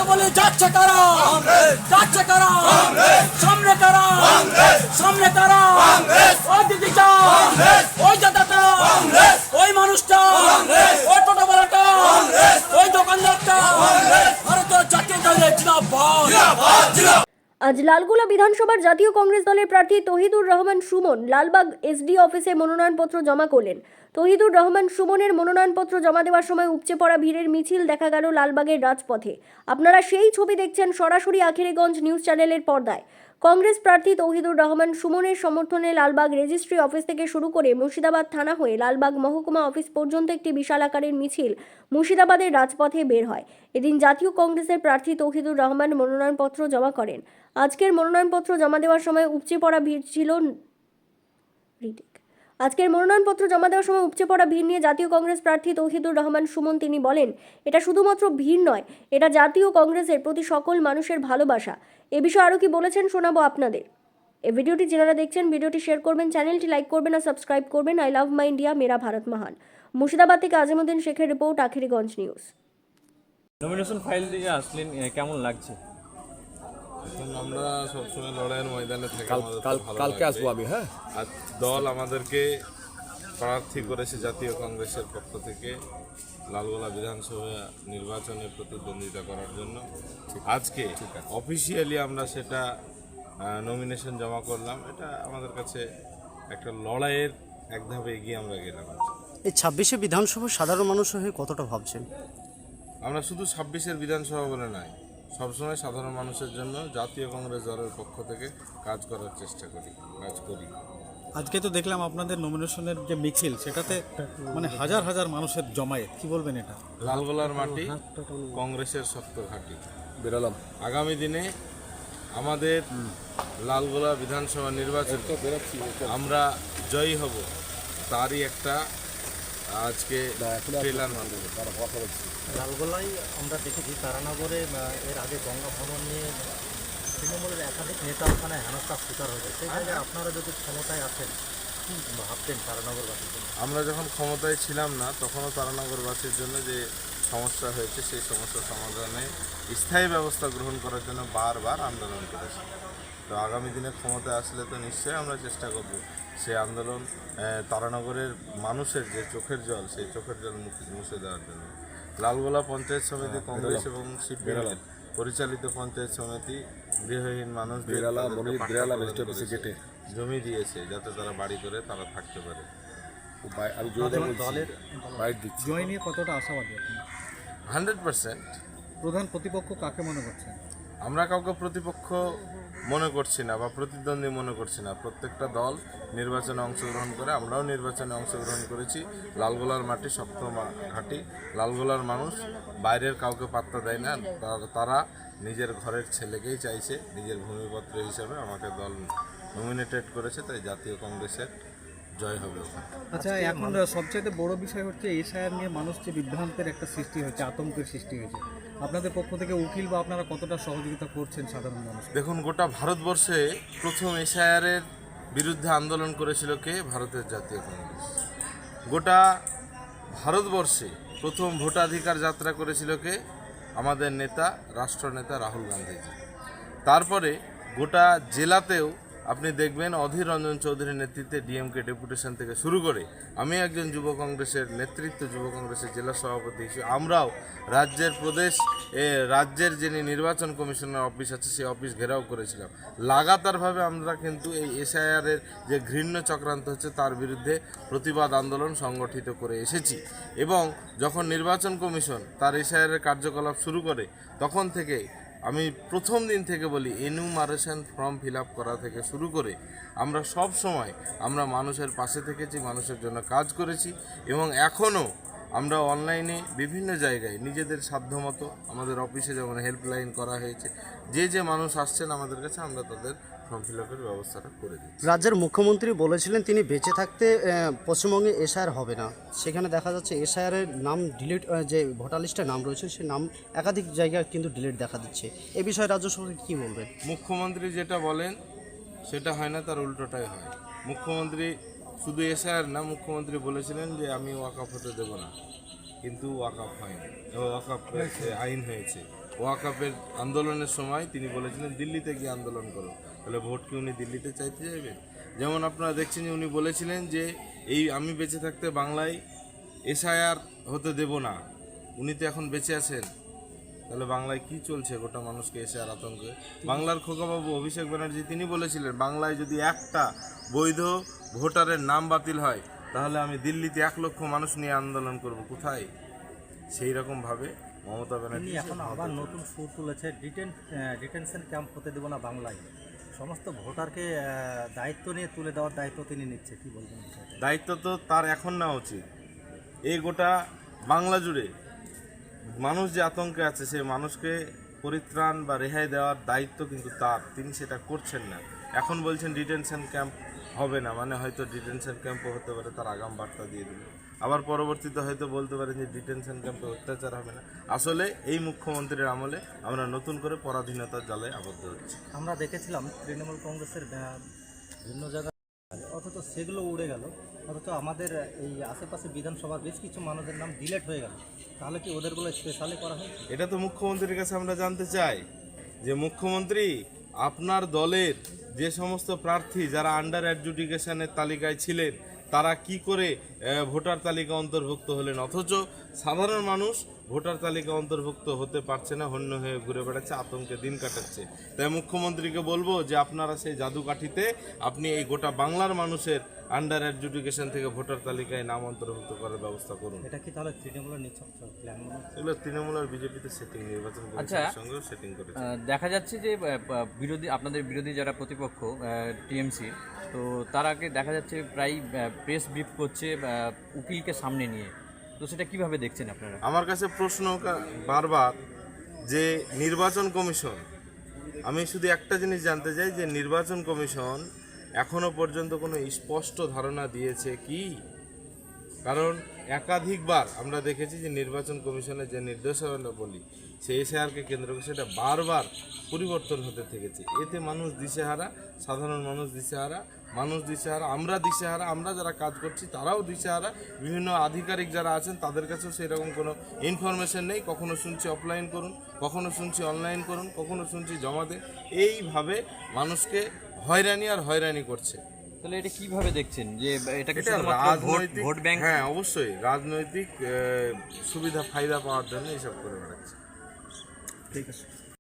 বলি যাচ্ছে কারা, যাচ্ছে কারা, সামনে কারা, সামনে কারা, ওই দিদিটা, ওই দাদাটা, ওই মানুষটা, ওই টোটোওয়ালাটা, ওই দোকানদারটা, ভারতীয় জাতীয় দলের জিন্দাবাদ। আজ লালগোলা বিধানসভার জাতীয় কংগ্রেস দলের প্রার্থী তহিদুর রহমান সুমন লালবাগ এসডি অফিসে মনোনয়নপত্র জমা করলেন। তহিদুর রহমান সুমনের মনোনয়নপত্র জমা দেওয়ার সময় উপচে পড়া ভিড়ের মিছিল দেখা গেল লালবাগের রাজপথে। আপনারা সেই ছবি দেখছেন সরাসরি আখিরিগঞ্জ নিউজ চ্যানেলের পর্দায়। কংগ্রেস প্রার্থী তহিদুর রহমান সুমনের সমর্থনে লালবাগ রেজিস্ট্রি অফিস থেকে শুরু করে মুর্শিদাবাদ থানা হয়ে লালবাগ মহকুমা অফিস পর্যন্ত একটি বিশাল আকারের মিছিল মুর্শিদাবাদের রাজপথে বের হয়। এদিন জাতীয় কংগ্রেসের প্রার্থী তহিদুর রহমান মনোনয়নপত্র জমা করেন। আজকের মনোনয়নপত্র জমা দেওয়ার সময় উপচে পড়া ভিড় ছিল উপচে পড়া ভিড় নিয়ে জাতীয় কংগ্রেস প্রার্থী তৌহিদুর রহমান সুমন তিনি বলেন, এটা শুধুমাত্র ভিড় নয়, এটা জাতীয় কংগ্রেসের প্রতি সকল মানুষের ভালোবাসা। এ বিষয়ে আরও কি বলেছেন শোনাবো আপনাদের। এই ভিডিওটি যারা দেখছেন ভিডিওটি শেয়ার করবেন, চ্যানেলটি লাইক করবেন আর সাবস্ক্রাইব করবেন। আই লাভ মাই ইন্ডিয়া, মেরা ভারত মহান। মুর্শিদাবাদ থেকে আজিমুদ্দিন শেখের report, Akhiriganj news. Nomination file দিয়ে আসলেন, কেমন লাগছে? এখন আমরা সবসময় লড়াইয়ের ময়দানে থাকি। কালকে আসবো আমি। হ্যাঁ, আর দল আমাদেরকে প্রার্থী করেছে জাতীয় কংগ্রেসের পক্ষ থেকে লালগোলা বিধানসভা নির্বাচনে প্রতিদ্বন্দ্বিতা করার জন্য। আজকে অফিসিয়ালি আমরা সেটা নমিনেশন জমা করলাম। এটা আমাদের কাছে একটা লড়াইয়ের এক ধাপে এগিয়ে আমরা গেলাম। এই 26শে বিধানসভা সাধারণ মানুষের হয়ে কতটা ভাবছেন? আমরা শুধু 26-এর বিধানসভা বলে নয়, সবসময় সাধারণ মানুষের জন্য জাতীয় কংগ্রেস দলের পক্ষ থেকে কাজ করার চেষ্টা করি। আজকে তো দেখলাম আপনাদের নমিনেশনের যে মিছিল, সেটাতে মানে হাজার হাজার মানুষের জমায়েত, কি বলবেন এটা? লালগোলার মাটি কংগ্রেসের শক্ত ঘাঁটি। বেরোলাম। আগামী দিনে আমাদের লালগোলা বিধানসভা নির্বাচন আমরা জয়ী হব, তারই একটা আজকে ট্রেলার মাধ্যমে লালগোলায় আমরা দেখেছি তারানগরে এর আগে গঙ্গা ভবন নিয়ে তৃণমূলের একাধিক নেতা ওখানে হেনস্থার শিকার হয়েছে। সেই জায়গায় আপনারা যদি ক্ষমতায় আছেন কি ভাবতেন তারানগরবাসীর জন্য? আমরা যখন ক্ষমতায় ছিলাম না তখনও তারানগরবাসীর জন্য যে সমস্যা হয়েছে সেই সমস্যা সমাধানে স্থায়ী ব্যবস্থা গ্রহণ করার জন্য বারবার আন্দোলন করেছি। তো আগামী দিনে ক্ষমতায় আসলে তো নিশ্চয়ই আমরা চেষ্টা করব সেই আন্দোলন তারানগরের মানুষের যে চোখের জল, সেই চোখের জল মুছে দেওয়ার জন্য। লালগোলা পঞ্চায়েত সমিতি কংগ্রেস এবং সিপিএম পরিচালিত পঞ্চায়েত সমিতি গৃহহীন মানুষদের জমি দিয়েছে যাতে তারা বাড়ি করে তারা থাকতে পারে। দলের জয় নিয়ে কতটা আশাবাদী আপনি? 100%। প্রধান প্রতিপক্ষ কাকে মনে করছেন? আমরা কাউকে প্রতিপক্ষ মনে করছি না বা প্রতিদ্বন্দ্বী মনে করছি না। প্রত্যেকটা দল নির্বাচনে অংশগ্রহণ করে, আমরাও নির্বাচনে অংশগ্রহণ করেছি। লালগোলার মাটি শক্ত ঘাঁটি। লালগোলার মানুষ বাইরের কাউকে পাত্তা দেয় না। তারা নিজের ঘরের ছেলেকেই চাইছে নিজের ভূমিপত্র হিসাবে। আমাকে দল নমিনেটেড করেছে, তাই জাতীয় কংগ্রেসের জয় হবে। আচ্ছা, এখন সবচেয়ে বড় বিষয় হচ্ছে এসআইআর নিয়ে মানুষ যে বিভ্রান্তের একটা সৃষ্টি হয়েছে, আতঙ্কের সৃষ্টি হয়েছে। আপনাদের পক্ষ থেকে উকিল বা আপনারা কতটা সহযোগিতা করছেন সাধারণ মানুষ? দেখুন, গোটা ভারতবর্ষে প্রথম এসআইআরের বিরুদ্ধে আন্দোলন করেছিল কে? ভারতের জাতীয় কংগ্রেস। গোটা ভারতবর্ষে প্রথম ভোটাধিকার যাত্রা করেছিল কে? আমাদের নেতা, রাষ্ট্রনেতা রাহুল গান্ধীজি। তারপরে গোটা জেলাতেও আপনি দেখবেন অধীর রঞ্জন চৌধুরীর নেতৃত্বে ডিএমকে ডেপুটেশন থেকে শুরু করে আমি একজন যুব কংগ্রেসের যুব কংগ্রেসের জেলা সভাপতি হিসেবে আমরাও রাজ্যের যিনি নির্বাচন কমিশনার অফিস আছে সেই অফিস ঘেরাও করেছিলাম। লাগাতারভাবে আমরা কিন্তু এই এসআইআরের যে ঘৃণ্য চক্রান্ত হচ্ছে তার বিরুদ্ধে প্রতিবাদ আন্দোলন সংগঠিত করে এসেছি। এবং যখন নির্বাচন কমিশন তার এসআইআরের কার্যকলাপ শুরু করে তখন থেকে আমি প্রথম দিন থেকে বলি, এনুমারেশন ফর্ম ফিল আপ করা থেকে শুরু করে আমরা সব সময় আমরা মানুষের পাশে থেকেছি, মানুষের জন্য কাজ করেছি। এবং এখনও আমরা অনলাইনে বিভিন্ন জায়গায় নিজেদের সাধ্যমতো আমাদের অফিসে যেমন হেল্পলাইন করা হয়েছে, যে মানুষ আসছেন আমাদের কাছে আমরা তাদের ফর্ম ফিল আপের ব্যবস্থাটা করে দিচ্ছি। রাজ্যের মুখ্যমন্ত্রী বলেছিলেন তিনি বেঁচে থাকতে পশ্চিমবঙ্গে এসআইআর হবে না। সেখানে দেখা যাচ্ছে এসআইআরের নাম ডিলিট, যে ভোটার লিস্টে নাম রয়েছে সে নাম একাধিক জায়গায় কিন্তু ডিলিট দেখা দিচ্ছে। এ বিষয়ে রাজ্য সরকার কী বলবেন? মুখ্যমন্ত্রী যেটা বলেন সেটা হয় না, তার উল্টোটাই হয়। মুখ্যমন্ত্রী শুধু এসআইআর না, মুখ্যমন্ত্রী বলেছিলেন যে আমি ওয়াকআপ হতে দেব না, কিন্তু ওয়াকআপ হয়নি, ওয়াকআপ আইন হয়েছে। ওয়াকাপের আন্দোলনের সময় তিনি বলেছিলেন দিল্লিতে গিয়ে আন্দোলন করো, তাহলে ভোট কি উনি দিল্লিতে চাইতে যাবেন? যেমন আপনারা দেখছেন যে উনি বলেছিলেন যে এই আমি বেঁচে থাকতে বাংলায় এসআইআর হতে দেব না, উনি তো এখন বেঁচে আছেন, তাহলে বাংলায় কি চলছে গোটা মানুষকে এসআইআর আতঙ্কে? বাংলার খোকাবাবু অভিষেক ব্যানার্জি তিনি বলেছিলেন বাংলায় যদি একটা বৈধ ভোটারের নাম বাতিল হয় তাহলে আমি দিল্লিতে 1 লক্ষ মানুষ নিয়ে আন্দোলন করব। কোথায়? সেই রকমভাবে মমতা তিনি ব্যানার্জি এখন আবার নতুন সুর তুলেছে, ডিটেনশন ক্যাম্প হতে দেব না বাংলায়। সমস্ত ভোটারকে দায়িত্ব নিয়ে তুলে দেওয়ার দায়িত্ব তিনি নিচ্ছে, কি বলবেন বিষয়টা? দায়িত্ব তো তার এখন নেওয়া উচিত। এই গোটা বাংলা জুড়ে মানুষ যে আতঙ্কে আছে সেই মানুষকে পরিত্রাণ বা রেহাই দেওয়ার দায়িত্ব কিন্তু তার, তিনি সেটা করছেন না। এখন বলছেন ডিটেনশন ক্যাম্প হবে না, মানে হয়তো ডিটেনশন ক্যাম্পও হতে পারে, তার আগাম বার্তা দিয়ে দিল। আবার পরবর্তীতে হয়তো বলতে পারেন যে ডিটেনশন ক্যাম্পে অত্যাচার হবে না। আসলে এই মুখ্যমন্ত্রীর আমলে আমরা নতুন করে পরাধীনতার জালে আবদ্ধ হচ্ছি। আমরা দেখেছিলাম তৃণমূল কংগ্রেসের ভিন্ন জায়গায়, অথচ সেগুলো উড়ে গেল, অথচ আমাদের এই আশেপাশে বিধানসভার বেশ কিছু মানুষের নাম ডিলেট হয়ে গেল। তাহলে কি ওদেরগুলো স্পেশালি করা হয়? এটা তো মুখ্যমন্ত্রীর কাছে আমরা জানতে চাই যে মুখ্যমন্ত্রী আপনার দলের যে সমস্ত প্রার্থী যারা আন্ডার অ্যাডজুডিকেশনের তালিকায় ছিলেন তারা কি করে ভোটার তালিকা অন্তর্ভুক্ত হলেন, অথচ সাধারণ মানুষ ভোটার তালিকা অন্তর্ভুক্ত হতে পারছে না, হন্য হয়ে ঘুরে বেড়াচ্ছে, আতঙ্কে দিন কাটাচ্ছে। তাই মুখ্যমন্ত্রীকে বলবো যে আপনারা সেই জাদুকাঠিতে আপনি এই গোটা বাংলার মানুষের আন্ডার অ্যাডজুডিকেশন থেকে ভোটার তালিকায় নাম অন্তর্ভুক্ত করার ব্যবস্থা করুন। এটা কি তাহলে তৃণমূলের নিছক প্ল্যান? এগুলো তৃণমূল আর বিজেপিতে সেটিং, নির্বাচন কমিশনের সঙ্গেও সেটিং করেছে। দেখা যাচ্ছে যে আপনাদের বিরোধী যারা প্রতিপক্ষ টিএমসি, তো তারাকে দেখা যাচ্ছে প্রায় প্রেস ব্রিফ করছে উকিলকে সামনে নিয়ে, তো সেটা কিভাবে দেখছেন আপনারা? আমার কাছে প্রশ্ন বারবার যে নির্বাচন কমিশন, আমি শুধু একটা জিনিস জানতে চাই যে নির্বাচন কমিশন এখনো পর্যন্ত কোনো স্পষ্ট ধারণা দিয়েছে কি? কারণ একাধিকবার আমরা দেখেছি যে নির্বাচন কমিশনের যে নির্দেশনা বলি সেই এসআইআরকে কেন্দ্র করে সেটা বারবার পরিবর্তন হতে থেকেছে। এতে মানুষ দিশেহারা, সাধারণ মানুষ দিশেহারা, আমরা দিশেহারা, আমরা যারা কাজ করছি তারাও দিশেহারা, বিভিন্ন আধিকারিক যারা আছেন তাদের কাছেও সেরকম কোনো ইনফরমেশন নেই। কখনো শুনছি অফলাইন করুন, কখনো শুনছি অনলাইন করুন, কখনো শুনছি জমা দেন, এইভাবে মানুষকে হয়রানি করছে। তাহলে এটা কিভাবে দেখছেন যে এটাকে এটা শুধুমাত্র রাজনৈতিক, ভোট ব্যাংক? হ্যাঁ অবশ্যই রাজনৈতিক সুবিধা ফায়দা পাওয়ার জন্য এইসব করে বেড়াচ্ছে। ঠিক আছে।